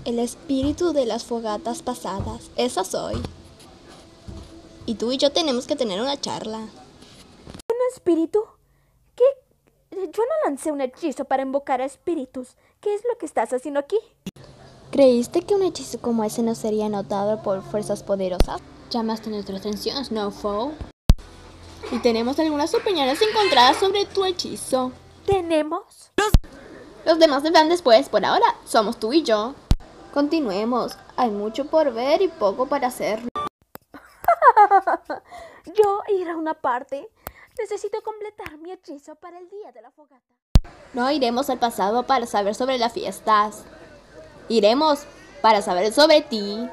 El espíritu de las fogatas pasadas. Esa soy. Y tú y yo tenemos que tener una charla. ¿Un espíritu? ¿Qué? Yo no lancé un hechizo para invocar a espíritus. ¿Qué es lo que estás haciendo aquí? ¿Creíste que un hechizo como ese no sería notado por fuerzas poderosas? Llamaste nuestra atención, Snowfall. Y tenemos algunas opiniones encontradas sobre tu hechizo. ¿Tenemos? Los demás se verán después. Por ahora, somos tú y yo. Continuemos. Hay mucho por ver y poco para hacer. Yo ir a una parte. Necesito completar mi hechizo para el día de la fogata. No iremos al pasado para saber sobre las fiestas. Iremos para saber sobre ti.